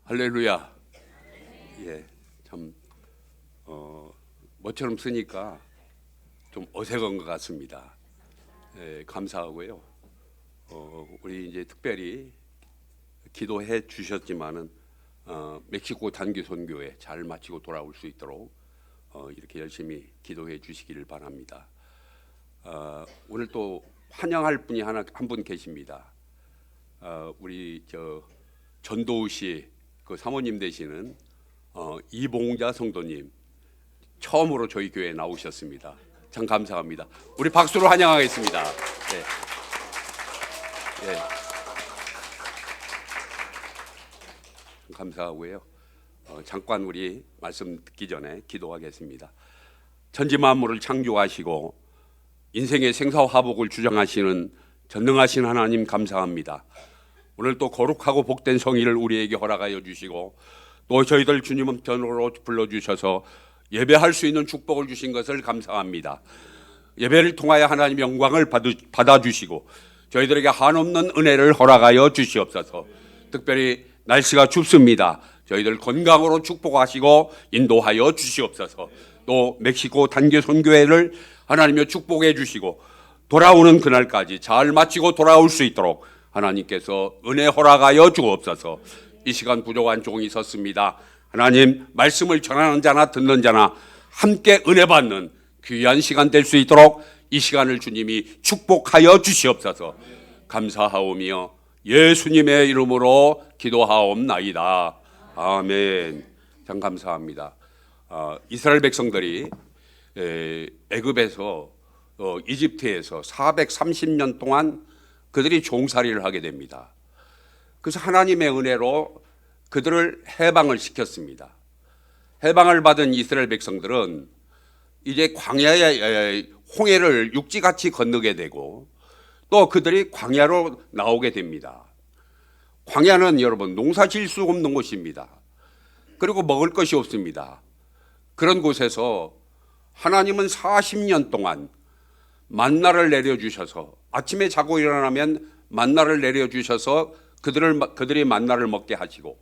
할렐루야. 예, 참 뭐처럼 쓰니까 좀 어색한 것 같습니다. 예, 감사하고요. 우리 이제 특별히 기도해 주셨지만은 멕시코 단기 선교회 잘 마치고 돌아올 수 있도록 이렇게 열심히 기도해 주시기를 바랍니다. 오늘 또 환영할 분이 한 분 계십니다. 우리 전도우시 그 사모님 되시는 이봉자 성도님 처음으로 저희 교회에 나오셨습니다. 참 감사합니다. 우리 박수로 환영하겠습니다. 네. 네. 감사하고요. 잠깐 우리 말씀 듣기 전에 기도하겠습니다. 천지 만물을 창조하시고 인생의 생사화복을 주장하시는 전능하신 하나님 감사합니다. 오늘 또 거룩하고 복된 성의를 우리에게 허락하여 주시고 또 저희들 주님 편으로 불러주셔서 예배할 수 있는 축복을 주신 것을 감사합니다. 예배를 통하여 하나님 영광을 받아주시고 저희들에게 한없는 은혜를 허락하여 주시옵소서. 특별히 날씨가 춥습니다. 저희들 건강으로 축복하시고 인도하여 주시옵소서. 또 멕시코 단기 선교회를 하나님여 축복해 주시고 돌아오는 그날까지 잘 마치고 돌아올 수 있도록 하나님께서 은혜 허락하여 주옵소서. 이 시간 부족한 종이 섰습니다. 하나님 말씀을 전하는 자나 듣는 자나 함께 은혜 받는 귀한 시간 될 수 있도록 이 시간을 주님이 축복하여 주시옵소서. 감사하오며 예수님의 이름으로 기도하옵나이다. 아멘. 참 감사합니다. 이스라엘 백성들이 애굽에서 이집트에서 430년 동안 그들이 종살이를 하게 됩니다. 그래서 하나님의 은혜로 그들을 해방을 시켰습니다. 해방을 받은 이스라엘 백성들은 이제 광야의 홍해를 육지같이 건너게 되고 또 그들이 광야로 나오게 됩니다. 광야는 여러분 농사 지을 수 없는 곳입니다. 그리고 먹을 것이 없습니다. 그런 곳에서 하나님은 40년 동안 만나를 내려주셔서 아침에 자고 일어나면 만나를 내려주셔서 그들이 만나를 먹게 하시고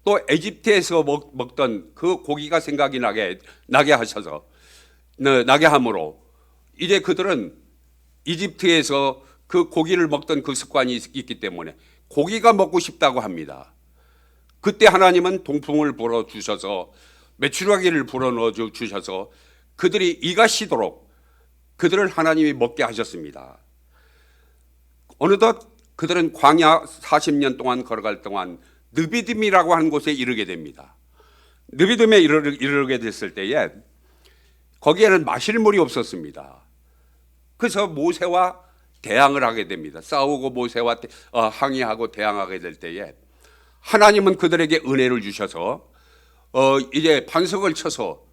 또 에집트에서 먹던 그 고기가 생각이 나게 하셔서 나게 함으로 이제 그들은 이집트에서 그 고기를 먹던 그 습관이 있기 때문에 고기가 먹고 싶다고 합니다. 그때 하나님은 동풍을 불어주셔서 메추라기를 불어넣어 주셔서 그들이 이가 시도록 그들을 하나님이 먹게 하셨습니다. 어느덧 그들은 광야 40년 동안 걸어갈 동안 느비딤이라고 하는 곳에 이르게 됩니다. 느비딤에 이르게 됐을 때에 거기에는 마실 물이 없었습니다. 그래서 모세와 대항을 하게 됩니다. 싸우고 모세와 항의하고 대항하게 될 때에 하나님은 그들에게 은혜를 주셔서 이제 반석을 쳐서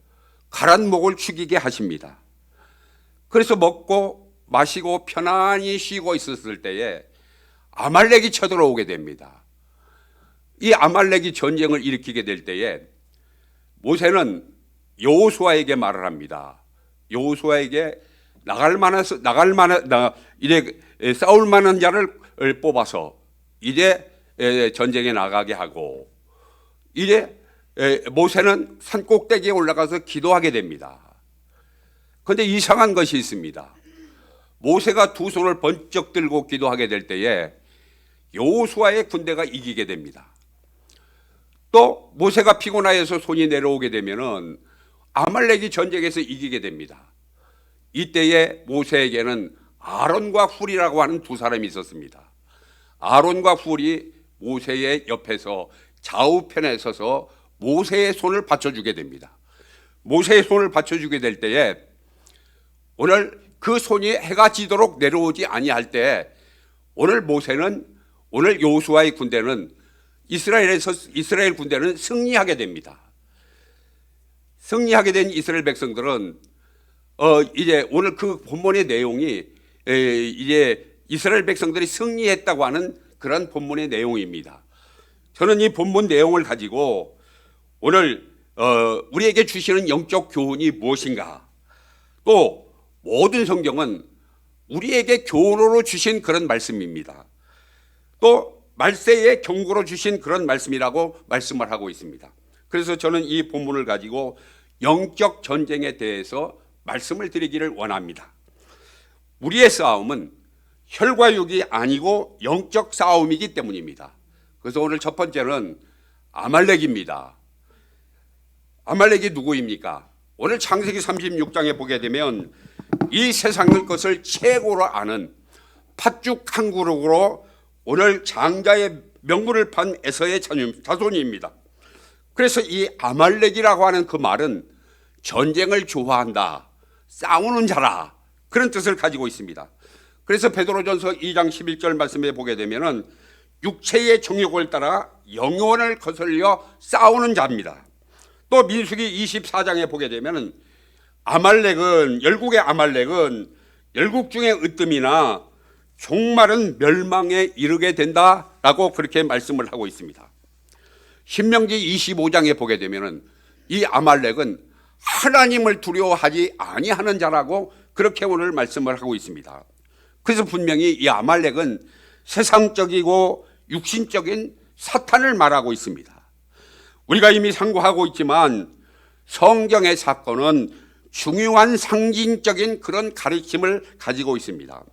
가란 목을 죽이게 하십니다. 그래서 먹고 마시고 편안히 쉬고 있었을 때에 아말렉이 쳐들어오게 됩니다. 이 아말렉이 전쟁을 일으키게 될 때에 모세는 여호수아에게 말을 합니다. 여호수아에게 이제 싸울 만한 자를 뽑아서 이제 전쟁에 나가게 하고 이제 모세는 산 꼭대기에 올라가서 기도하게 됩니다. 그런데 이상한 것이 있습니다. 모세가 두 손을 번쩍 들고 기도하게 될 때에 여호수아의 군대가 이기게 됩니다. 또 모세가 피곤하여서 손이 내려오게 되면은 아말렉이 전쟁에서 이기게 됩니다. 이때에 모세에게는 아론과 훌이라고 하는 두 사람이 있었습니다. 아론과 훌이 모세의 옆에서 좌우편에 서서 모세의 손을 받쳐주게 됩니다. 모세의 손을 받쳐주게 될 때에 오늘 그 손이 해가 지도록 내려오지 아니할 때 오늘 여호수아의 군대는 이스라엘 군대는 승리하게 됩니다. 승리하게 된 이스라엘 백성들은 이제 오늘 그 본문의 내용이 이제 이스라엘 백성들이 승리했다고 하는 그런 본문의 내용입니다. 저는 이 본문 내용을 가지고 오늘 우리에게 주시는 영적 교훈이 무엇인가, 또 모든 성경은 우리에게 교훈으로 주신 그런 말씀입니다. 또 말세에 경고로 주신 그런 말씀이라고 말씀을 하고 있습니다. 그래서 저는 이 본문을 가지고 영적 전쟁에 대해서 말씀을 드리기를 원합니다. 우리의 싸움은 혈과 육이 아니고 영적 싸움이기 때문입니다. 그래서 오늘 첫 번째는 아말렉입니다. 아말렉이 누구입니까? 오늘 창세기 36장에 보게 되면 이 세상의 것을 최고로 아는 팥죽 한 그릇으로 오늘 장자의 명분을 판 에서의 자손입니다. 그래서 이 아말렉이라고 하는 그 말은 전쟁을 좋아한다, 싸우는 자라, 그런 뜻을 가지고 있습니다. 그래서 베드로전서 2장 11절 말씀에 보게 되면은 육체의 정욕을 따라 영혼을 거슬려 싸우는 자입니다. 또 민수기 24장에 보게 되면은 열국의 아말렉은 열국 중에 으뜸이나 종말은 멸망에 이르게 된다라고 그렇게 말씀을 하고 있습니다. 신명기 25장에 보게 되면은 이 아말렉은 하나님을 두려워하지 아니하는 자라고 그렇게 오늘 말씀을 하고 있습니다. 그래서 분명히 이 아말렉은 세상적이고 육신적인 사탄을 말하고 있습니다. 우리가 이미 상고하고 있지만 성경의 사건은 중요한 상징적인 그런 가르침을 가지고 있습니다.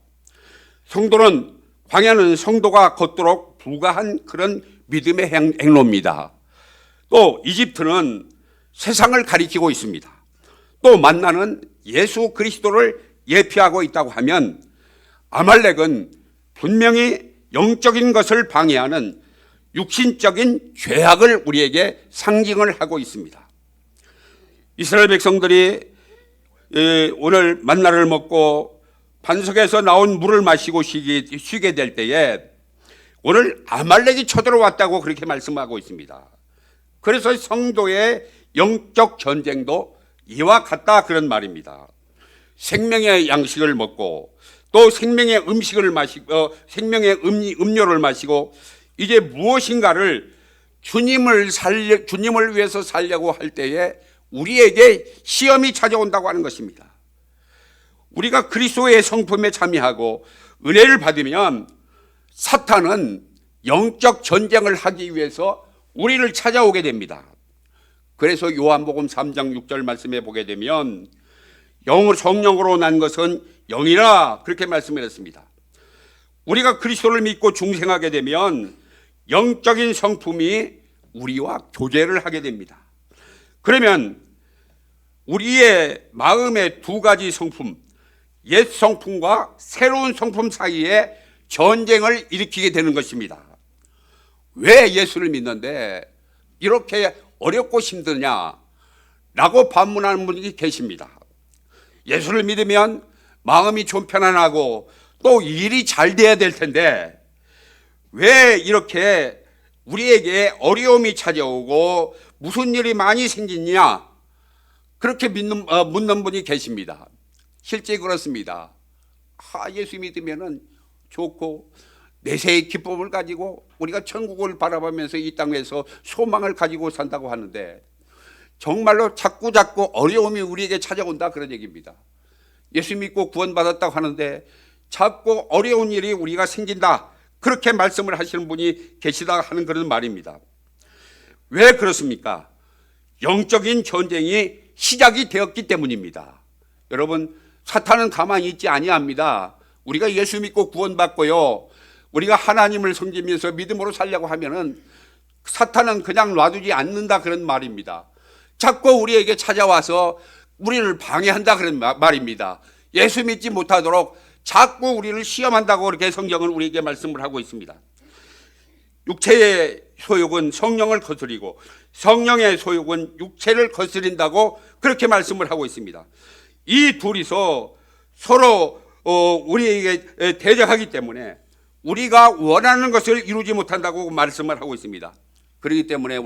광야는 성도가 걷도록 불가한 그런 믿음의 행로입니다. 또 이집트는 세상을 가리키고 있습니다. 또 만나는 예수 그리스도를 예표하고 있다고 하면 아말렉은 분명히 영적인 것을 방해하는 육신적인 죄악을 우리에게 상징을 하고 있습니다. 이스라엘 백성들이 오늘 만나를 먹고 반석에서 나온 물을 마시고 쉬게 될 때에 오늘 아말렉이 쳐들어왔다고 그렇게 말씀하고 있습니다. 그래서 성도의 영적 전쟁도 이와 같다 그런 말입니다. 생명의 양식을 먹고 또 생명의 음식을 마시고 생명의 음료를 마시고 이제 무엇인가를 주님을 위해서 살려고 할 때에 우리에게 시험이 찾아온다고 하는 것입니다. 우리가 그리스도의 성품에 참여하고 은혜를 받으면 사탄은 영적 전쟁을 하기 위해서 우리를 찾아오게 됩니다. 그래서 요한복음 3장 6절 말씀에 보게 되면 성령으로 난 것은 영이라 그렇게 말씀을 했습니다. 우리가 그리스도를 믿고 중생하게 되면 영적인 성품이 우리와 교제를 하게 됩니다. 그러면 우리의 마음의 두 가지 성품, 옛 성품과 새로운 성품 사이에 전쟁을 일으키게 되는 것입니다. 왜 예수를 믿는데 이렇게 어렵고 힘드냐라고 반문하는 분이 계십니다. 예수를 믿으면 마음이 좀 편안하고 또 일이 잘 돼야 될 텐데 왜 이렇게 우리에게 어려움이 찾아오고 무슨 일이 많이 생기냐 그렇게 묻는 분이 계십니다. 실제 그렇습니다. 예수 믿으면 좋고 내세의 기쁨을 가지고 우리가 천국을 바라보면서 이 땅에서 소망을 가지고 산다고 하는데 정말로 자꾸 어려움이 우리에게 찾아온다 그런 얘기입니다. 예수 믿고 구원받았다고 하는데 자꾸 어려운 일이 우리가 생긴다 그렇게 말씀을 하시는 분이 계시다 하는 그런 말입니다. 왜 그렇습니까? 영적인 전쟁이 시작이 되었기 때문입니다. 여러분, 사탄은 가만히 있지 아니합니다. 우리가 예수 믿고 구원받고요, 우리가 하나님을 섬기면서 믿음으로 살려고 하면은 사탄은 그냥 놔두지 않는다 그런 말입니다. 자꾸 우리에게 찾아와서 우리를 방해한다 그런 말입니다. 예수 믿지 못하도록 자꾸 우리를 시험한다고 그렇게 성경은 우리에게 말씀을 하고 있습니다. 육체의 소욕은 성령을 거스리고 성령의 소욕은 육체를 거스린다고 그렇게 말씀을 하고 있습니다. 이 둘이서 서로 우리에게 대적하기 때문에 우리가 원하는 것을 이루지 못한다고 말씀을 하고 있습니다. 그렇기 때문에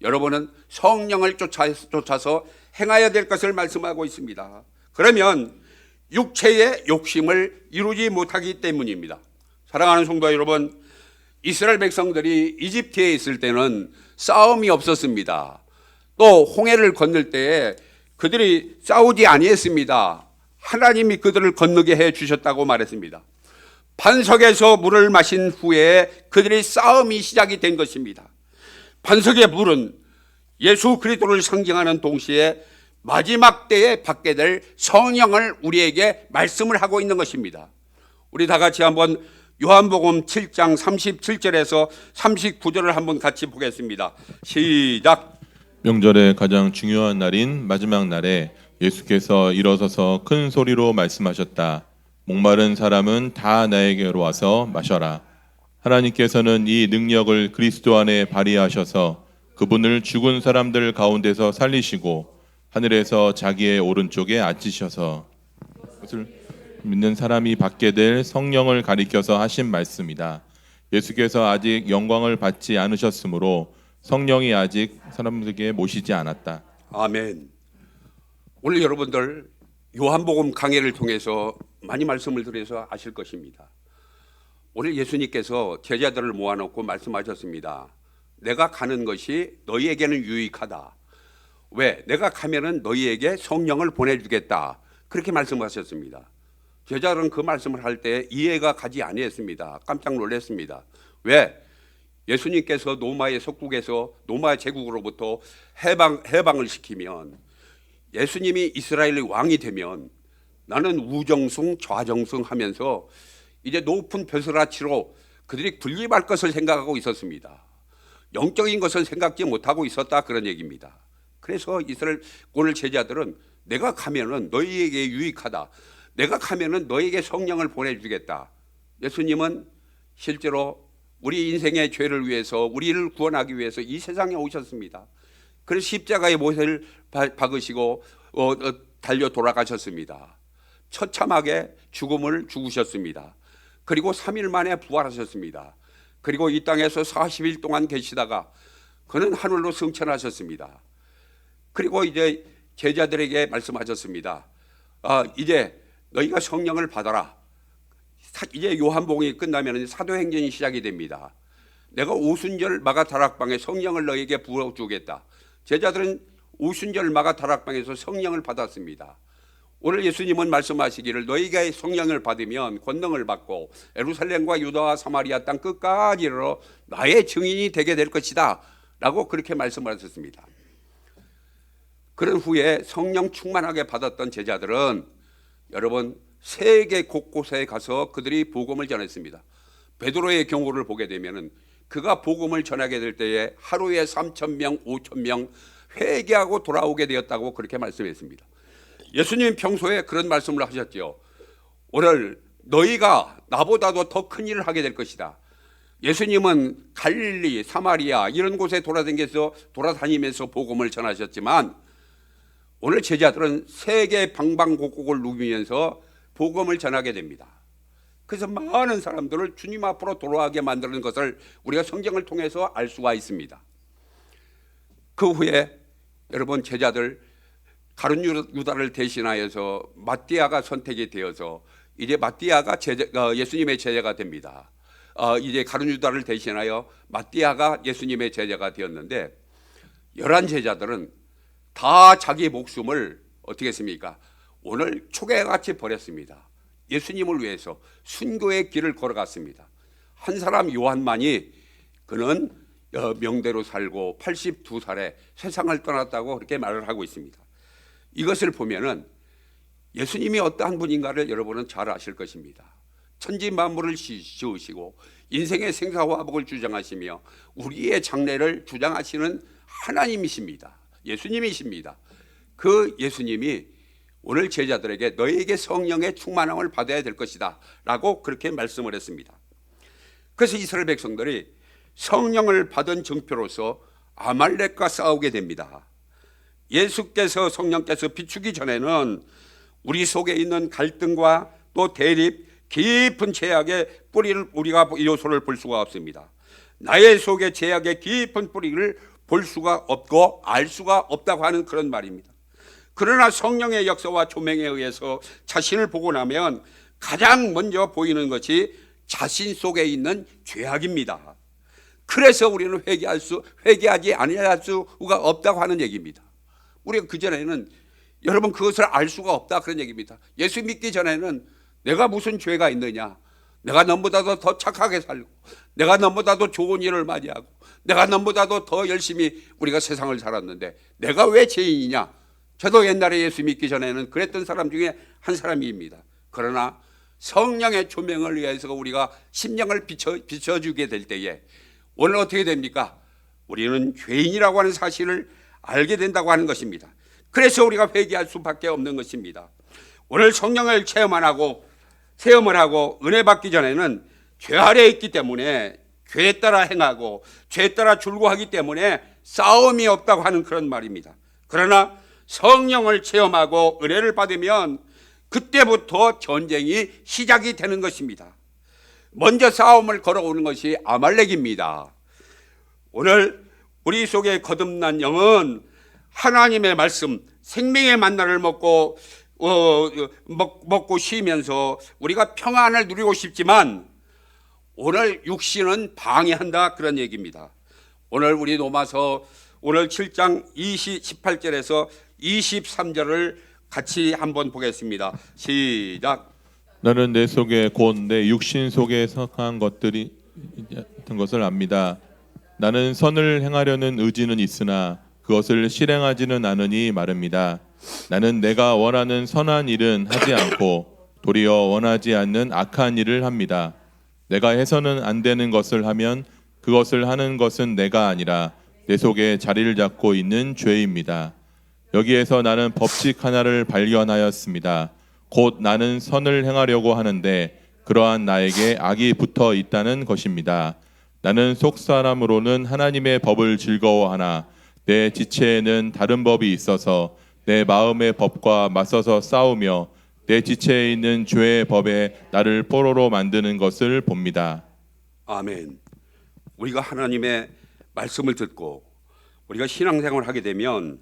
여러분은 성령을 쫓아서 행해야 될 것을 말씀하고 있습니다. 그러면 육체의 욕심을 이루지 못하기 때문입니다. 사랑하는 성도 여러분, 이스라엘 백성들이 이집트에 있을 때는 싸움이 없었습니다. 또 홍해를 건널 때 그들이 싸우지 아니했습니다. 하나님이 그들을 건너게 해 주셨다고 말했습니다. 반석에서 물을 마신 후에 그들의 싸움이 시작이 된 것입니다. 반석의 물은 예수 그리스도를 상징하는 동시에 마지막 때에 받게 될 성령을 우리에게 말씀을 하고 있는 것입니다. 우리 다 같이 한번 요한복음 7장 37절에서 39절을 한번 같이 보겠습니다. 시작. 명절의 가장 중요한 날인 마지막 날에 예수께서 일어서서 큰 소리로 말씀하셨다. 목마른 사람은 다 나에게로 와서 마셔라. 하나님께서는 이 능력을 그리스도 안에 발휘하셔서 그분을 죽은 사람들 가운데서 살리시고 하늘에서 자기의 오른쪽에 앉히셔서 그것을 믿는 사람이 받게 될 성령을 가리켜서 하신 말씀이다. 예수께서 아직 영광을 받지 않으셨으므로 성령이 아직 사람들에게 모시지 않았다. 아멘. 오늘 여러분들 요한복음 강해를 통해서 많이 말씀을 드려서 아실 것입니다. 오늘 예수님께서 제자들을 모아놓고 말씀하셨습니다. 내가 가는 것이 너희에게는 유익하다. 왜? 내가 가면은 너희에게 성령을 보내주겠다. 그렇게 말씀하셨습니다. 제자들은 그 말씀을 할 때 이해가 가지 아니했습니다. 깜짝 놀랐습니다. 왜? 예수님께서 로마의 속국에서 로마 제국으로부터 해방을 시키면 예수님이 이스라엘의 왕이 되면 나는 우정숭 좌정숭 하면서 이제 높은 벼슬아치로 그들이 군림할 것을 생각하고 있었습니다. 영적인 것은 생각지 못하고 있었다, 그런 얘기입니다. 그래서 이스라엘 오늘 제자들은 내가 가면은 너희에게 유익하다. 내가 가면은 너희에게 성령을 보내주겠다. 예수님은 실제로 우리 인생의 죄를 위해서 우리를 구원하기 위해서 이 세상에 오셨습니다. 그래서 십자가의 못을 박으시고 달려 돌아가셨습니다. 처참하게 죽음을 죽으셨습니다. 그리고 3일 만에 부활하셨습니다. 그리고 이 땅에서 40일 동안 계시다가 그는 하늘로 승천하셨습니다. 그리고 이제 제자들에게 말씀하셨습니다. 이제 너희가 성령을 받아라. 이제 요한복음이 끝나면 사도행전이 시작이 됩니다. 내가 오순절 마가다락방에 성령을 너희에게 부어주겠다. 제자들은 오순절 마가다락방에서 성령을 받았습니다. 오늘 예수님은 말씀하시기를 너희가 성령을 받으면 권능을 받고 예루살렘과 유다와 사마리아 땅 끝까지 이르러 나의 증인이 되게 될 것이다 라고 그렇게 말씀을 하셨습니다. 그런 후에 성령 충만하게 받았던 제자들은 여러분 세계 곳곳에 가서 그들이 복음을 전했습니다. 베드로의 경우를 보게 되면 그가 복음을 전하게 될 때에 하루에 3,000명, 5,000명 회개하고 돌아오게 되었다고 그렇게 말씀했습니다. 예수님 평소에 그런 말씀을 하셨죠. 오늘 너희가 나보다도 더 큰 일을 하게 될 것이다. 예수님은 갈릴리, 사마리아 이런 곳에 돌아다니면서 복음을 전하셨지만 오늘 제자들은 세계 방방곡곡을 누비면서 복음을 전하게 됩니다. 그래서 많은 사람들을 주님 앞으로 돌아가게 만드는 것을 우리가 성경을 통해서 알 수가 있습니다. 그 후에 여러분 제자들 가룟 유다를 대신하여서 마띠아가 선택이 되어서 이제 마띠아가 예수님의 제자가 됩니다. 이제 가룟 유다를 대신하여 마띠아가 예수님의 제자가 되었는데 11 제자들은 다 자기 목숨을 어떻게 했습니까? 오늘 초계같이 버렸습니다. 예수님을 위해서 순교의 길을 걸어갔습니다. 한 사람 요한만이 그는 명대로 살고 82살에 세상을 떠났다고 그렇게 말을 하고 있습니다. 이것을 보면은 예수님이 어떠한 분인가를 여러분은 잘 아실 것입니다. 천지 만물을 지으시고 인생의 생사화복을 주장하시며 우리의 장래를 주장하시는 하나님이십니다. 예수님이십니다. 그 예수님이 오늘 제자들에게 너희에게 성령의 충만함을 받아야 될 것이다 라고 그렇게 말씀을 했습니다. 그래서 이스라엘 백성들이 성령을 받은 증표로서 아말렉과 싸우게 됩니다. 예수께서 성령께서 비추기 전에는 우리 속에 있는 갈등과 또 대립, 깊은 죄악의 뿌리를 우리가 요소를 볼 수가 없습니다. 나의 속에 죄악의 깊은 뿌리를 볼 수가 없고 알 수가 없다고 하는 그런 말입니다. 그러나 성령의 역사와 조명에 의해서 자신을 보고 나면 가장 먼저 보이는 것이 자신 속에 있는 죄악입니다. 그래서 우리는 회개하지 아니할 수가 없다고 하는 얘기입니다. 우리가 그전에는 여러분 그것을 알 수가 없다 그런 얘기입니다. 예수 믿기 전에는 내가 무슨 죄가 있느냐, 내가 너보다도 더 착하게 살고, 내가 너보다도 좋은 일을 많이 하고, 내가 너보다도 더 열심히 우리가 세상을 살았는데 내가 왜 죄인이냐? 저도 옛날에 예수 믿기 전에는 그랬던 사람 중에 한 사람입니다. 그러나 성령의 조명을 위해서 우리가 심령을 비춰주게 될 때에 오늘 어떻게 됩니까? 우리는 죄인이라고 하는 사실을 알게 된다고 하는 것입니다. 그래서 우리가 회개할 수밖에 없는 것입니다. 오늘 성령을 체험을 하고 은혜 받기 전에는 죄 아래에 있기 때문에 죄에 따라 행하고 죄에 따라 줄고하기 때문에 싸움이 없다고 하는 그런 말입니다. 그러나 성령을 체험하고 은혜를 받으면 그때부터 전쟁이 시작이 되는 것입니다. 먼저 싸움을 걸어오는 것이 아말렉입니다. 오늘 우리 속에 거듭난 영은 하나님의 말씀, 생명의 만나를 먹고 쉬면서 우리가 평안을 누리고 싶지만 오늘 육신은 방해한다, 그런 얘기입니다. 오늘 우리 로마서 오늘 7장 18절에서 23절을 같이 한번 보겠습니다. 시작. 나는 내 속에 곧 내 육신 속에 속한 것들이 같은 것을 압니다. 나는 선을 행하려는 의지는 있으나 그것을 실행하지는 않으니 마릅니다. 나는 내가 원하는 선한 일은 하지 않고 도리어 원하지 않는 악한 일을 합니다. 내가 해서는 안 되는 것을 하면 그것을 하는 것은 내가 아니라 내 속에 자리를 잡고 있는 죄입니다. 여기에서 나는 법칙 하나를 발견하였습니다. 곧 나는 선을 행하려고 하는데 그러한 나에게 악이 붙어 있다는 것입니다. 나는 속사람으로는 하나님의 법을 즐거워하나 내 지체에는 다른 법이 있어서 내 마음의 법과 맞서서 싸우며 내 지체에 있는 죄의 법에 나를 포로로 만드는 것을 봅니다. 아멘. 우리가 하나님의 말씀을 듣고 우리가 신앙생활을 하게 되면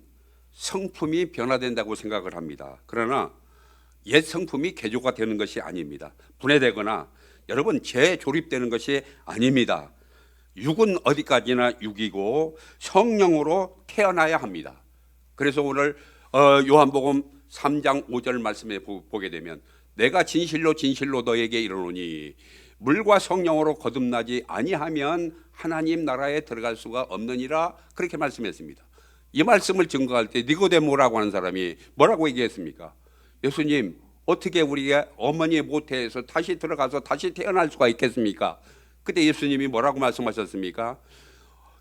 성품이 변화된다고 생각을 합니다. 그러나 옛 성품이 개조가 되는 것이 아닙니다. 분해되거나 여러분 재조립되는 것이 아닙니다. 육은 어디까지나 육이고 성령으로 태어나야 합니다. 그래서 오늘 요한복음 3장 5절 말씀에 보게 되면 내가 진실로 진실로 너에게 이르노니 물과 성령으로 거듭나지 아니하면 하나님 나라에 들어갈 수가 없느니라, 그렇게 말씀했습니다. 이 말씀을 증거할 때 니고데모라고 하는 사람이 뭐라고 얘기했습니까? 예수님, 어떻게 우리가 어머니의 모태에서 다시 들어가서 다시 태어날 수가 있겠습니까? 그때 예수님이 뭐라고 말씀하셨습니까?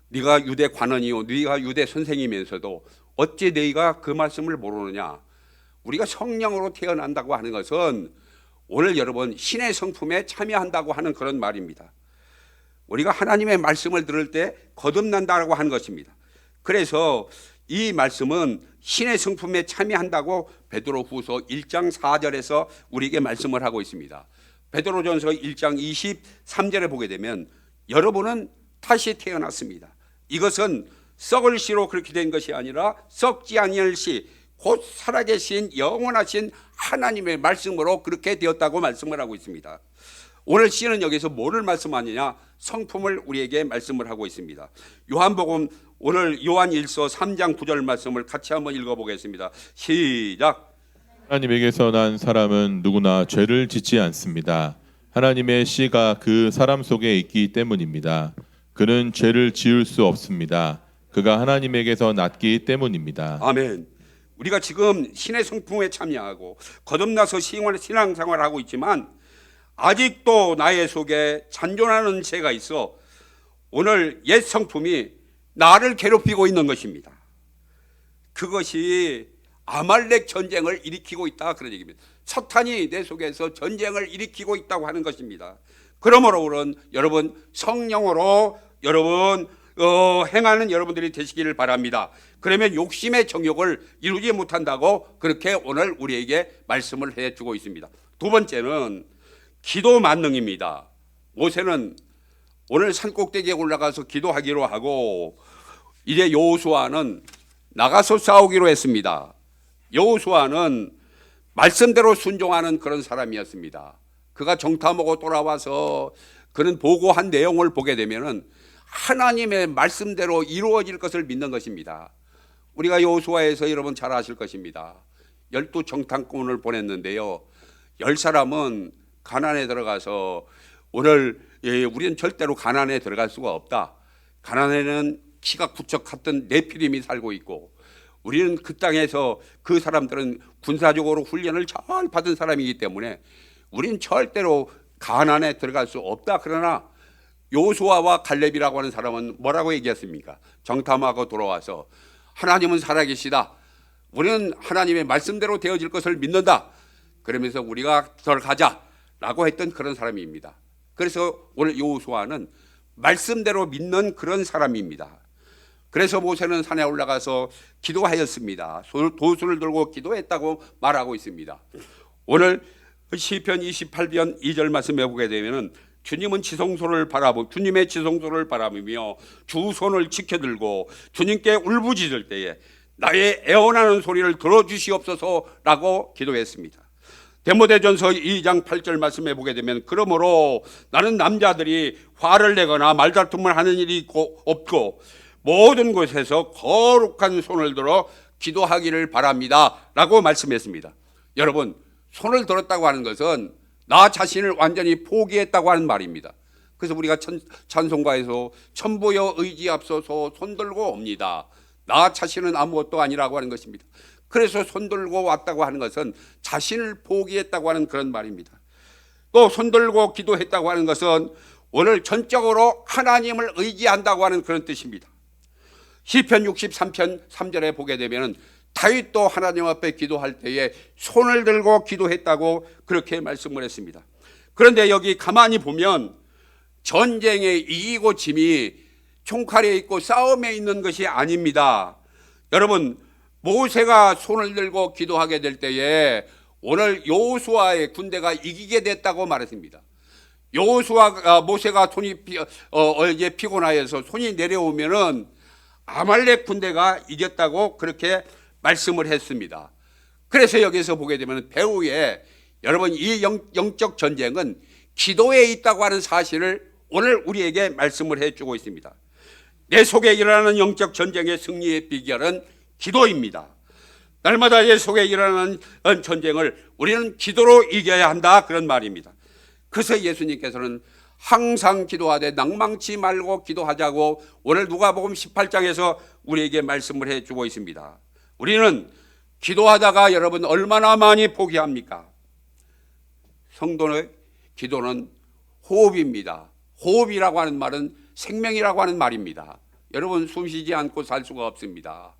네가 유대 관원이요, 네가 유대 선생이면서도 어찌 너희가 그 말씀을 모르느냐? 우리가 성령으로 태어난다고 하는 것은 오늘 여러분 신의 성품에 참여한다고 하는 그런 말입니다. 우리가 하나님의 말씀을 들을 때 거듭난다고 하는 것입니다. 그래서 이 말씀은 신의 성품에 참여한다고 베드로후서 1장 4절에서 우리에게 말씀을 하고 있습니다. 베드로전서 1장 23절에 보게 되면 여러분은 다시 태어났습니다. 이것은 썩을 씨로 그렇게 된 것이 아니라 썩지 아니할 씨, 곧 살아계신 영원하신 하나님의 말씀으로 그렇게 되었다고 말씀을 하고 있습니다. 오늘 씨는 여기서 뭐를 말씀하느냐? 성품을 우리에게 말씀을 하고 있습니다. 요한복음 오늘 요한 1서 3장 9절 말씀을 같이 한번 읽어보겠습니다. 시작. 하나님에게서 난 사람은 누구나 죄를 짓지 않습니다. 하나님의 씨가 그 사람 속에 있기 때문입니다. 그는 죄를 지을 수 없습니다. 그가 하나님에게서 났기 때문입니다. 아멘. 우리가 지금 신의 성품에 참여하고 거듭나서 신앙생활을 하고 있지만 아직도 나의 속에 잔존하는 죄가 있어 오늘 옛 성품이 나를 괴롭히고 있는 것입니다. 그것이 아말렉 전쟁을 일으키고 있다, 그런 얘기입니다. 사탄이 내 속에서 전쟁을 일으키고 있다고 하는 것입니다. 그러므로 여러분 성령으로 여러분 행하는 여러분들이 되시기를 바랍니다. 그러면 욕심의 정욕을 이루지 못한다고 그렇게 오늘 우리에게 말씀을 해주고 있습니다. 두 번째는 기도 만능입니다. 모세는 오늘 산꼭대기에 올라가서 기도하기로 하고 이제 여호수아는 나가서 싸우기로 했습니다. 여호수아는 말씀대로 순종하는 그런 사람이었습니다. 그가 정탐하고 돌아와서 그는 보고한 내용을 보게 되면은 하나님의 말씀대로 이루어질 것을 믿는 것입니다. 우리가 여호수아에서 여러분 잘 아실 것입니다. 12 정탐꾼을 보냈는데요. 10사람은 가나안에 들어가서 오늘 우리는 절대로 가나안에 들어갈 수가 없다. 가나안에는 키가 굴쩍 같은 네피림이 살고 있고 우리는 그 땅에서 그 사람들은 군사적으로 훈련을 잘 받은 사람이기 때문에 우리는 절대로 가나안에 들어갈 수 없다. 그러나 요수아와 갈렙이라고 하는 사람은 뭐라고 얘기했습니까? 정탐하고 돌아와서 하나님은 살아계시다. 우리는 하나님의 말씀대로 되어질 것을 믿는다. 그러면서 우리가 들어가자라고 했던 그런 사람입니다. 그래서 오늘 요수아는 말씀대로 믿는 그런 사람입니다. 그래서 모세는 산에 올라가서 기도하였습니다. 도수를 들고 기도했다고 말하고 있습니다. 오늘 시편 28편 2절 말씀해 보게 되면은 주님은 주님의 지성소를 바라보며 주 손을 지켜들고 주님께 울부짖을 때에 나의 애원하는 소리를 들어주시옵소서라고 기도했습니다. 디모데전서 2장 8절 말씀해 보게 되면 그러므로 나는 남자들이 화를 내거나 말다툼을 하는 일이 없고 모든 곳에서 거룩한 손을 들어 기도하기를 바랍니다 라고 말씀했습니다. 여러분, 손을 들었다고 하는 것은 나 자신을 완전히 포기했다고 하는 말입니다. 그래서 우리가 찬송가에서 천부여 의지합소서 손들고 옵니다. 나 자신은 아무것도 아니라고 하는 것입니다. 그래서 손들고 왔다고 하는 것은 자신을 포기했다고 하는 그런 말입니다. 또 손들고 기도했다고 하는 것은 오늘 전적으로 하나님을 의지한다고 하는 그런 뜻입니다. 시편 63편 3절에 보게 되면 다윗도 하나님 앞에 기도할 때에 손을 들고 기도했다고 그렇게 말씀을 했습니다. 그런데 여기 가만히 보면 전쟁에 이기고 짐이 총칼에 있고 싸움에 있는 것이 아닙니다. 여러분, 모세가 손을 들고 기도하게 될 때에 오늘 여호수아의 군대가 이기게 됐다고 말했습니다. 모세가 손이 피곤하여서 손이 내려오면은 아말렉 군대가 이겼다고 그렇게 말씀을 했습니다. 그래서 여기서 보게 되면 배후에 여러분 이 영적 전쟁은 기도에 있다고 하는 사실을 오늘 우리에게 말씀을 해주고 있습니다. 내 속에 일어나는 영적 전쟁의 승리의 비결은 기도입니다. 날마다 내 속에 일어나는 전쟁을 우리는 기도로 이겨야 한다 그런 말입니다. 그래서 예수님께서는 항상 기도하되 낭망치 말고 기도하자고 오늘 누가복음 18장에서 우리에게 말씀을 해주고 있습니다. 우리는 기도하다가 여러분 얼마나 많이 포기합니까? 성도의 기도는 호흡입니다. 호흡이라고 하는 말은 생명이라고 하는 말입니다. 여러분 숨 쉬지 않고 살 수가 없습니다.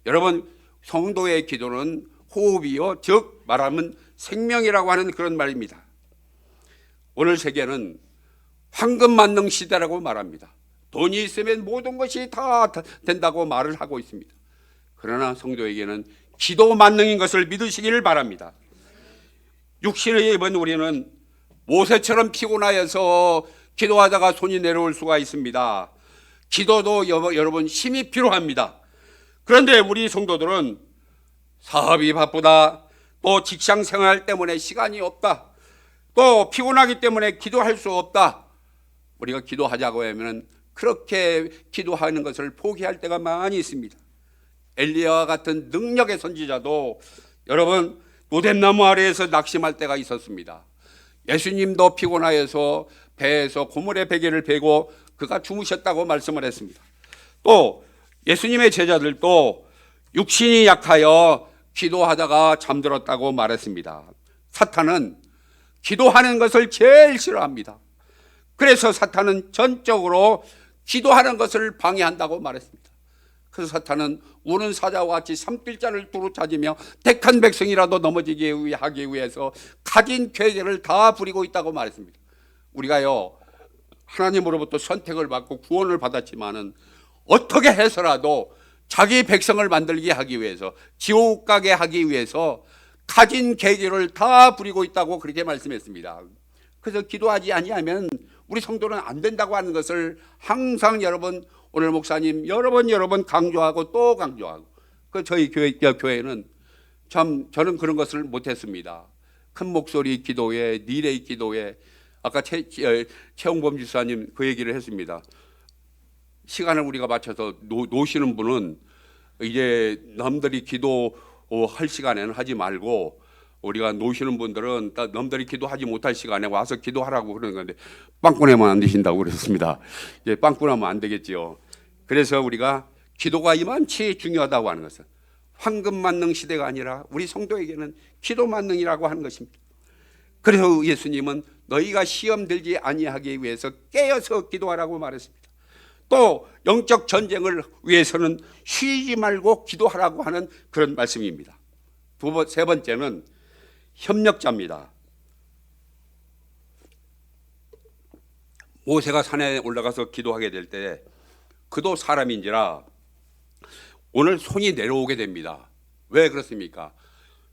여러분 성도의 기도는 호흡이요 즉 말하면 생명이라고 하는 그런 말입니다. 오늘 세계는 황금 만능 시대라고 말합니다. 돈이 있으면 모든 것이 다 된다고 말을 하고 있습니다. 그러나 성도에게는 기도 만능인 것을 믿으시기를 바랍니다. 육신의 입은 우리는 모세처럼 피곤하여서 기도하다가 손이 내려올 수가 있습니다. 기도도 여러분 힘이 필요합니다. 그런데 우리 성도들은 사업이 바쁘다, 또 직장 생활 때문에 시간이 없다, 또 피곤하기 때문에 기도할 수 없다. 우리가 기도하자고 하면 그렇게 기도하는 것을 포기할 때가 많이 있습니다. 엘리야와 같은 능력의 선지자도 여러분 노뎀나무 아래에서 낙심할 때가 있었습니다. 예수님도 피곤하여서 배에서 고물의 베개를 베고 그가 주무셨다고 말씀을 했습니다. 또 예수님의 제자들도 육신이 약하여 기도하다가 잠들었다고 말했습니다. 사탄은 기도하는 것을 제일 싫어합니다. 그래서 사탄은 전적으로 기도하는 것을 방해한다고 말했습니다. 그래서 사탄은 우는 사자와 같이 산길자를 두루 찾으며 택한 백성이라도 넘어지게 하기 위해서 가진 계획을 다 부리고 있다고 말했습니다. 우리가요 하나님으로부터 선택을 받고 구원을 받았지만은 어떻게 해서라도 자기 백성을 만들게 하기 위해서 지옥 가게 하기 위해서 가진 계획을 다 부리고 있다고 그렇게 말씀했습니다. 그래서 기도하지 아니하면 우리 성도는 안 된다고 하는 것을 항상 여러분 오늘 목사님 여러 번 강조하고 또 강조하고 그 저희 교회는 참 저는 그런 것을 못했습니다. 큰 목소리 기도회, 리레이 기도회 아까 최홍범 지사님 그 얘기를 했습니다. 시간을 우리가 맞춰서 노시는 분은 이제 남들이 기도할 시간에는 하지 말고 우리가 노시는 분들은 넘들이 기도하지 못할 시간에 와서 기도하라고 그러는 건데 빵꾸내면 안 되신다고 그랬습니다. 예, 빵꾸나면 안 되겠지요. 그래서 우리가 기도가 이만치 중요하다고 하는 것은 황금 만능 시대가 아니라 우리 성도에게는 기도 만능이라고 하는 것입니다. 그래서 예수님은 너희가 시험 들지 아니하기 위해서 깨어서 기도하라고 말했습니다. 또 영적 전쟁을 위해서는 쉬지 말고 기도하라고 하는 그런 말씀입니다. 세 번째는 협력자입니다. 모세가 산에 올라가서 기도하게 될 때 그도 사람인지라 오늘 손이 내려오게 됩니다. 왜 그렇습니까?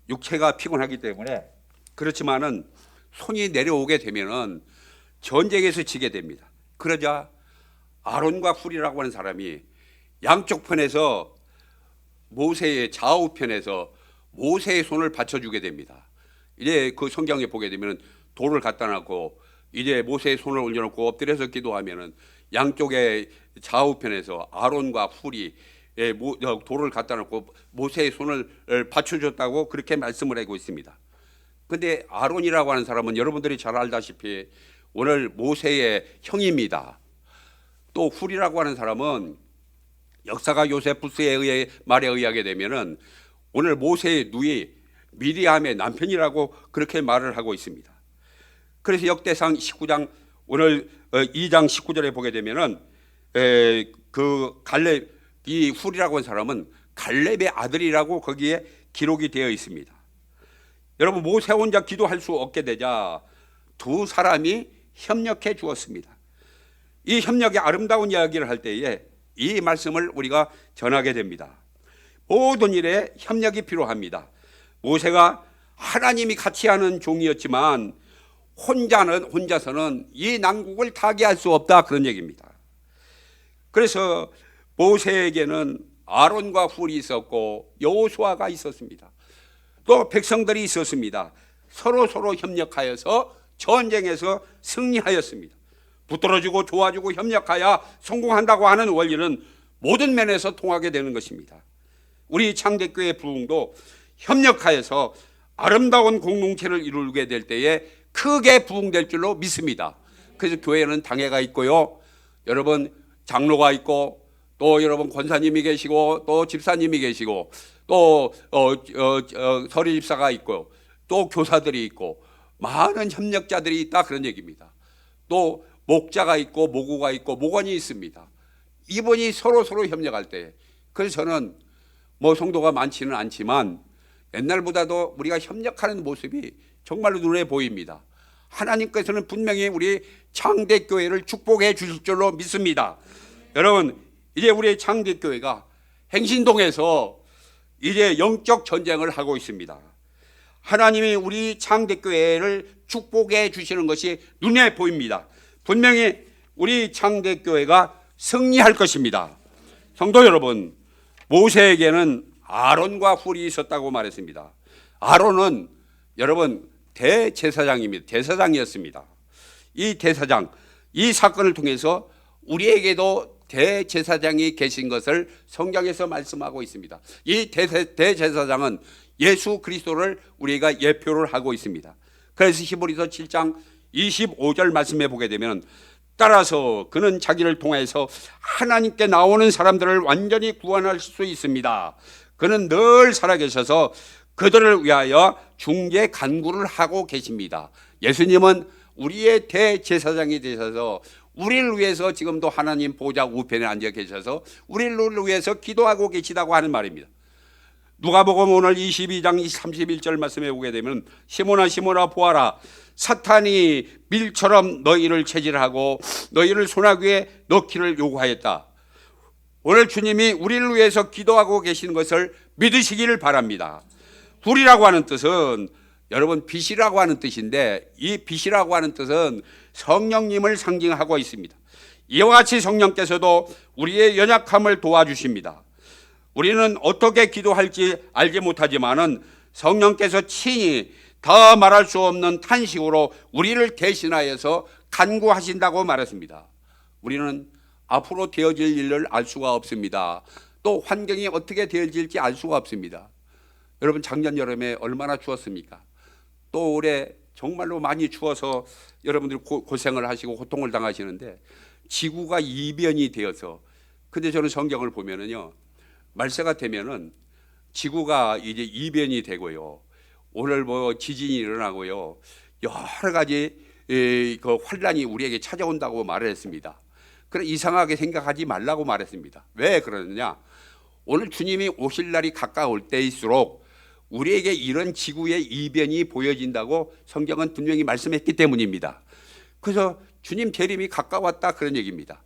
육체가 피곤하기 때문에. 그렇지만은 손이 내려오게 되면은 전쟁에서 지게 됩니다. 그러자 아론과 훌이라고 하는 사람이 양쪽 편에서 모세의 좌우편에서 모세의 손을 받쳐주게 됩니다. 이제 그 성경에 보게 되면 돌을 갖다 놨고 이제 모세의 손을 올려놓고 엎드려서 기도하면은 양쪽의 좌우편에서 아론과 훌이 돌을 갖다 놓고 모세의 손을 받쳐줬다고 그렇게 말씀을 하고 있습니다. 그런데 아론이라고 하는 사람은 여러분들이 잘 알다시피 오늘 모세의 형입니다. 또 훌이라고 하는 사람은 역사가 요세푸스의 말에 의하게 되면은 오늘 모세의 누이 미리암의 남편이라고 그렇게 말을 하고 있습니다. 그래서 역대상 19장 오늘 2장 19절에 보게 되면은 그 갈렙 이 훌이라고 하는 사람은 갈렙의 아들이라고 거기에 기록이 되어 있습니다. 여러분 모세 혼자 기도할 수 없게 되자 두 사람이 협력해 주었습니다. 이 협력의 아름다운 이야기를 할 때에 이 말씀을 우리가 전하게 됩니다. 모든 일에 협력이 필요합니다. 모세가 하나님이 같이 하는 종이었지만 혼자서는 이 난국을 타개할 수 없다 그런 얘기입니다. 그래서 모세에게는 아론과 훌이 있었고 여호수아가 있었습니다. 또 백성들이 있었습니다. 서로 협력하여서 전쟁에서 승리하였습니다. 붙들어주고 도와주고 협력하여 성공한다고 하는 원리는 모든 면에서 통하게 되는 것입니다. 우리 창대교회 부흥도 협력하여서 아름다운 공동체를 이루게 될 때에 크게 부흥될 줄로 믿습니다. 그래서 교회는 당회가 있고요, 여러분 장로가 있고 또 여러분 권사님이 계시고 또 집사님이 계시고 또 서리 집사가 있고 또 교사들이 있고 많은 협력자들이 있다 그런 얘기입니다. 또 목자가 있고 모구가 있고 목원이 있습니다. 이분이 서로 협력할 때, 그래서 저는 뭐 성도가 많지는 않지만 옛날보다도 우리가 협력하는 모습이 정말로 눈에 보입니다. 하나님께서는 분명히 우리 창대교회를 축복해 주실 줄로 믿습니다. 여러분 이제 우리 창대교회가 행신동에서 이제 영적 전쟁을 하고 있습니다. 하나님이 우리 창대교회를 축복해 주시는 것이 눈에 보입니다. 분명히 우리 창대교회가 승리할 것입니다. 성도 여러분, 모세에게는 아론과 훌이 있었다고 말했습니다. 아론은 여러분 대제사장입니다. 대사장이었습니다. 이 대사장, 이 사건을 통해서 우리에게도 대제사장이 계신 것을 성경에서 말씀하고 있습니다. 이 대제사장은 예수 그리스도를 우리가 예표를 하고 있습니다. 그래서 히브리서 7장 25절 말씀해 보게 되면, 따라서 그는 자기를 통해서 하나님께 나오는 사람들을 완전히 구원할 수 있습니다. 그는 늘 살아계셔서 그들을 위하여 중재 간구를 하고 계십니다. 예수님은 우리의 대제사장이 되셔서 우리를 위해서 지금도 하나님 보좌 우편에 앉아 계셔서 우리를 위해서 기도하고 계시다고 하는 말입니다. 누가복음 오늘 22장 31절 말씀해 보게 되면, 시몬아 시몬아 보아라, 사탄이 밀처럼 너희를 체질하고 너희를 소나귀에 넣기를 요구하였다. 오늘 주님이 우리를 위해서 기도하고 계시는 것을 믿으시기를 바랍니다. 불이라고 하는 뜻은 여러분 빛이라고 하는 뜻인데, 이 빛이라고 하는 뜻은 성령님을 상징하고 있습니다. 이와 같이 성령께서도 우리의 연약함을 도와주십니다. 우리는 어떻게 기도할지 알지 못하지만은 성령께서 친히 더 말할 수 없는 탄식으로 우리를 대신하여서 간구하신다고 말했습니다. 우리는 앞으로 되어질 일을 알 수가 없습니다. 또 환경이 어떻게 되어질지 알 수가 없습니다. 여러분 작년 여름에 얼마나 추웠습니까? 또 올해 정말로 많이 추워서 여러분들이 고생을 하시고 고통을 당하시는데 지구가 이변이 되어서, 근데 저는 성경을 보면은요, 말세가 되면은 지구가 이제 이변이 되고요, 오늘 뭐 지진이 일어나고요, 여러 가지 그 환란이 우리에게 찾아온다고 말을 했습니다. 그래 이상하게 생각하지 말라고 말했습니다. 왜 그러느냐? 오늘 주님이 오실 날이 가까울 때일수록 우리에게 이런 지구의 이변이 보여진다고 성경은 분명히 말씀했기 때문입니다. 그래서 주님 재림이 가까웠다 그런 얘기입니다.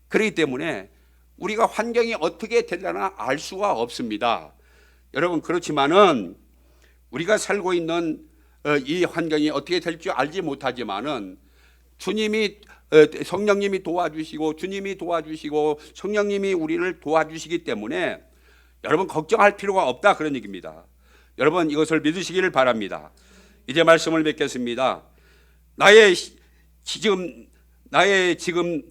그렇기 때문에 우리가 환경이 어떻게 되려나 알 수가 없습니다. 여러분, 그렇지만은 우리가 살고 있는 이 환경이 어떻게 될 줄 알지 못하지만은 주님이 성령님이 도와주시고 주님이 도와주시고 성령님이 우리를 도와주시기 때문에 여러분 걱정할 필요가 없다 그런 얘기입니다. 여러분 이것을 믿으시기를 바랍니다. 이제 말씀을 맺겠습니다. 나의 지금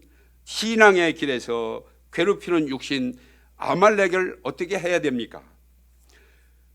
신앙의 길에서 괴롭히는 육신 아말렉을 어떻게 해야 됩니까?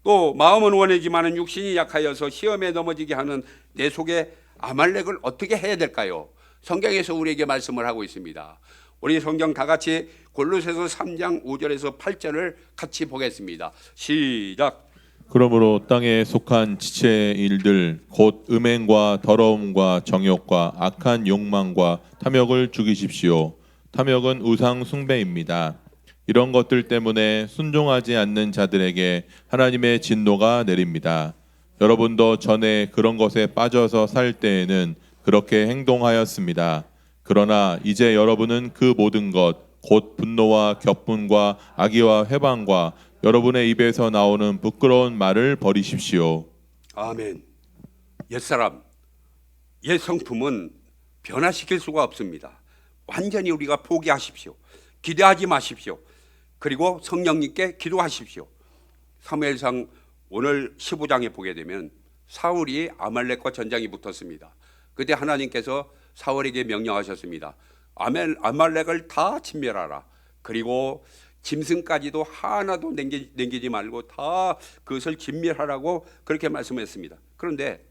또 마음은 원하지만 육신이 약하여서 시험에 넘어지게 하는 내 속에 아말렉을 어떻게 해야 될까요? 성경에서 우리에게 말씀을 하고 있습니다. 우리 성경 다 같이 골로새서 3장 5절에서 8절을 같이 보겠습니다. 시작. 그러므로 땅에 속한 지체의 일들 곧 음행과 더러움과 정욕과 악한 욕망과 탐욕을 죽이십시오. 탐욕은 우상 숭배입니다. 이런 것들 때문에 순종하지 않는 자들에게 하나님의 진노가 내립니다. 여러분도 전에 그런 것에 빠져서 살 때에는 그렇게 행동하였습니다. 그러나 이제 여러분은 그 모든 것 곧 분노와 격분과 악의와 회방과 여러분의 입에서 나오는 부끄러운 말을 버리십시오. 아멘. 옛사람, 옛 성품은 변화시킬 수가 없습니다. 완전히 우리가 포기하십시오. 기대하지 마십시오. 그리고 성령님께 기도하십시오. 사무엘상 오늘 15장에 보게 되면 사울이 아말렉과 전장이 붙었습니다. 그때 하나님께서 사울에게 명령하셨습니다. 아말렉을 다 진멸하라. 그리고 짐승까지도 하나도 남기지 말고 다 그것을 진멸하라고 그렇게 말씀했습니다. 그런데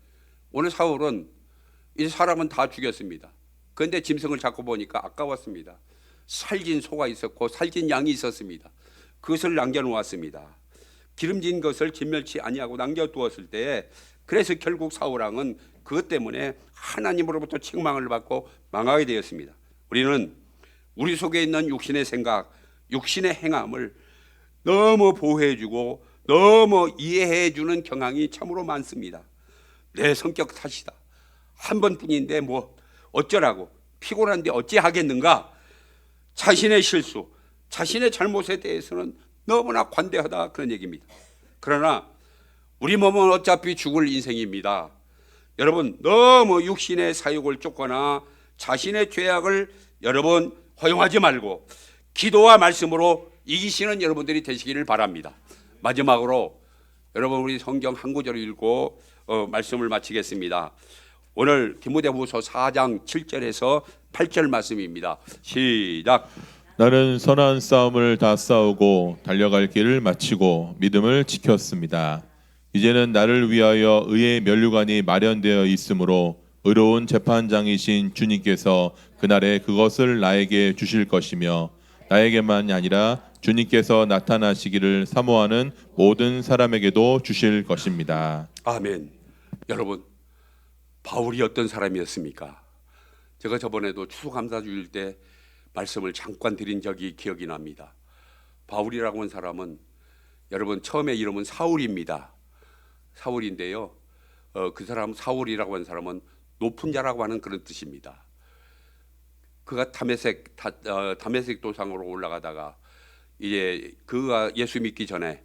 오늘 사울은 이 사람은 다 죽였습니다. 그런데 짐승을 잡고 보니까 아까웠습니다. 살진 소가 있었고 살진 양이 있었습니다. 그것을 남겨놓았습니다. 기름진 것을 진멸치 아니하고 남겨두었을 때, 그래서 결국 사울왕은 그것 때문에 하나님으로부터 책망을 받고 망하게 되었습니다. 우리는 우리 속에 있는 육신의 생각, 육신의 행함을 너무 보호해주고 너무 이해해주는 경향이 참으로 많습니다. 내 성격 탓이다. 한 번뿐인데 뭐 어쩌라고, 피곤한데 어찌하겠는가. 자신의 실수, 자신의 잘못에 대해서는 너무나 관대하다 그런 얘기입니다. 그러나 우리 몸은 어차피 죽을 인생입니다. 여러분 너무 육신의 사욕을 쫓거나 자신의 죄악을 여러분 허용하지 말고 기도와 말씀으로 이기시는 여러분들이 되시기를 바랍니다. 마지막으로 여러분 우리 성경 한 구절 읽고 말씀을 마치겠습니다. 오늘 디모데후서 4장 7절에서 8절 말씀입니다. 시작. 나는 선한 싸움을 다 싸우고 달려갈 길을 마치고 믿음을 지켰습니다. 이제는 나를 위하여 의의 면류관이 마련되어 있으므로 의로운 재판장이신 주님께서 그날에 그것을 나에게 주실 것이며 나에게만이 아니라 주님께서 나타나시기를 사모하는 모든 사람에게도 주실 것입니다. 아멘. 여러분 바울이 어떤 사람이었습니까? 제가 저번에도 추수감사주일 때 말씀을 잠깐 드린 적이 기억이 납니다. 바울이라고 하는 사람은 여러분 처음에 이름은 사울입니다. 사울인데요. 그 사람 사울이라고 하는 사람은 높은 자라고 하는 그런 뜻입니다. 그가 다메섹 도상으로 올라가다가 이제 그가 예수 믿기 전에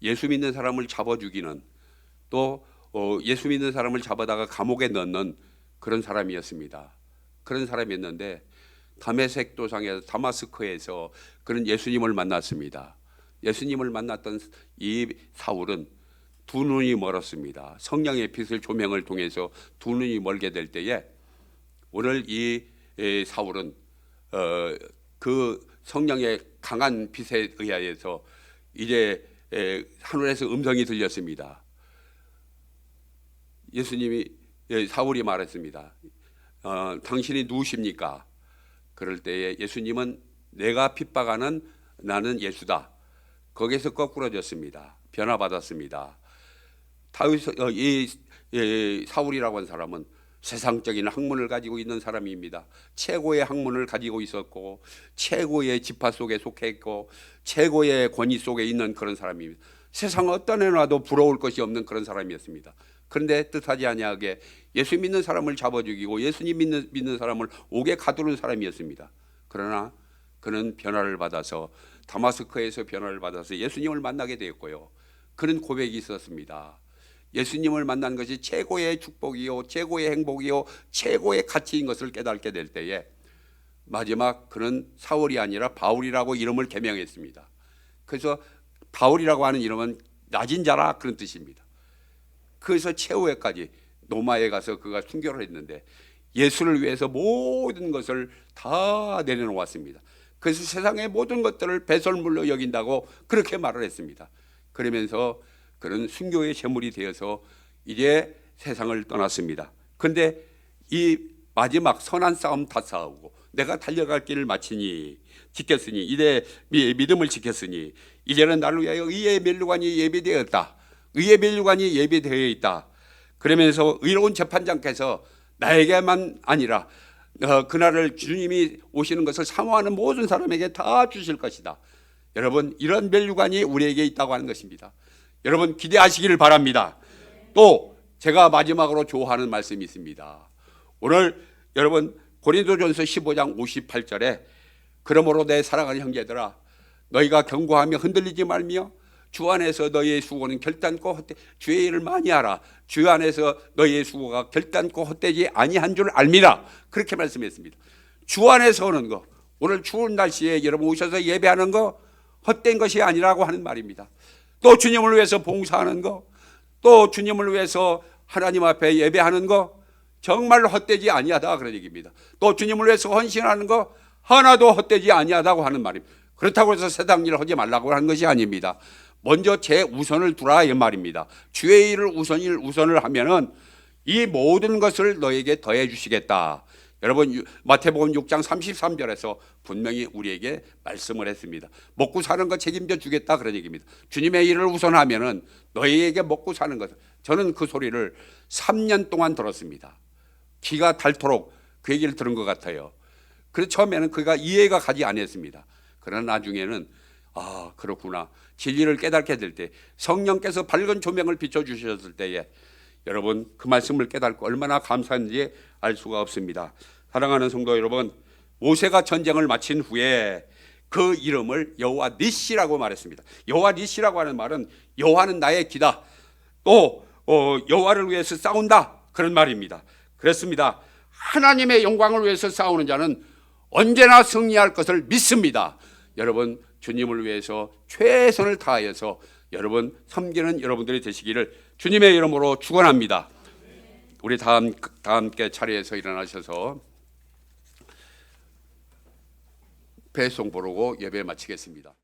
예수 믿는 사람을 잡아 죽이는, 또 예수 믿는 사람을 잡아다가 감옥에 넣는 그런 사람이었습니다. 그런 사람이었는데 다메섹 도상에서 다마스커에서 그런 예수님을 만났습니다. 예수님을 만났던 이 사울은 두 눈이 멀었습니다. 성령의 빛을 조명을 통해서 두 눈이 멀게 될 때에 오늘 이 사울은 그 성령의 강한 빛에 의하여서 이제 하늘에서 음성이 들렸습니다. 예수님이 사울이 말했습니다. 당신이 누구십니까? 그럴 때에 예수님은 내가 핍박하는 나는 예수다. 거기에서 거꾸러졌습니다. 변화받았습니다. 이 사울이라고 하는 사람은 세상적인 학문을 가지고 있는 사람입니다. 최고의 학문을 가지고 있었고 최고의 지파 속에 속해 있고 최고의 권위 속에 있는 그런 사람입니다. 세상 어떤 애 놔도 부러울 것이 없는 그런 사람이었습니다. 그런데 뜻하지 아니하게 예수 믿는 사람을 잡아 죽이고 예수님 믿는 사람을 옥에 가두는 사람이었습니다. 그러나 그는 변화를 받아서 다마스커에서 변화를 받아서 예수님을 만나게 되었고요. 그런 고백이 있었습니다. 예수님을 만난 것이 최고의 축복이요 최고의 행복이요 최고의 가치인 것을 깨닫게 될 때에 마지막 그는 사울이 아니라 바울이라고 이름을 개명했습니다. 그래서 바울이라고 하는 이름은 낮은 자라 그런 뜻입니다. 그래서 최후에까지 로마에 가서 그가 순교를 했는데 예수를 위해서 모든 것을 다 내려놓았습니다. 그래서 세상의 모든 것들을 배설물로 여긴다고 그렇게 말을 했습니다. 그러면서 그는 순교의 제물이 되어서 이제 세상을 떠났습니다. 그런데 이 마지막 선한 싸움 다 싸우고 내가 달려갈 길을 마치니 지켰으니 이제 믿음을 지켰으니 이제는 나를 위하여 의의 면류관이 예비되었다. 의의 면류관이 예비되어 있다. 그러면서 의로운 재판장께서 나에게만 아니라 그날을 주님이 오시는 것을 사모하는 모든 사람에게 다 주실 것이다. 여러분 이런 면류관이 우리에게 있다고 하는 것입니다. 여러분 기대하시기를 바랍니다. 또 제가 마지막으로 좋아하는 말씀이 있습니다. 오늘 여러분 고린도전서 15장 58절에 그러므로 내 사랑하는 형제들아 너희가 경고하며 흔들리지 말며 주 안에서 너희의 수고는 결단코 주의 일을 많이 하라. 주 안에서 너희의 수고가 결단코 헛되지 아니한 줄 알미라. 그렇게 말씀했습니다. 주 안에서 오는 거, 오늘 추운 날씨에 여러분 오셔서 예배하는 거 헛된 것이 아니라고 하는 말입니다. 또 주님을 위해서 봉사하는 거, 또 주님을 위해서 하나님 앞에 예배하는 거 정말 헛되지 아니하다 그런 얘기입니다. 또 주님을 위해서 헌신하는 거 하나도 헛되지 아니하다고 하는 말입니다. 그렇다고 해서 세상 일을 하지 말라고 하는 것이 아닙니다. 먼저 제 우선을 두라 이 말입니다. 주의 일을 우선을 하면은 이 모든 것을 너에게 더해 주시겠다. 여러분 마태복음 6장 33절에서 분명히 우리에게 말씀을 했습니다. 먹고 사는 거 책임져 주겠다 그런 얘기입니다. 주님의 일을 우선하면은 너희에게 먹고 사는 것. 저는 그 소리를 3년 동안 들었습니다. 기가 닳도록 그 얘기를 들은 것 같아요. 그래서 처음에는 그가 이해가 가지 않았습니다. 그러나 나중에는 아 그렇구나. 진리를 깨닫게 될 때 성령께서 밝은 조명을 비춰주셨을 때에 여러분 그 말씀을 깨닫고 얼마나 감사한지 알 수가 없습니다. 사랑하는 성도 여러분, 모세가 전쟁을 마친 후에 그 이름을 여호와 니시라고 말했습니다. 여호와 니시라고 하는 말은 여호와는 나의 기다. 또 여호와를 위해서 싸운다 그런 말입니다. 그렇습니다. 하나님의 영광을 위해서 싸우는 자는 언제나 승리할 것을 믿습니다. 여러분 주님을 위해서 최선을 다하여서 여러분 섬기는 여러분들이 되시기를 주님의 이름으로 축원합니다. 우리 다 함께 자리에서 일어나셔서 배송 부르고 예배 마치겠습니다.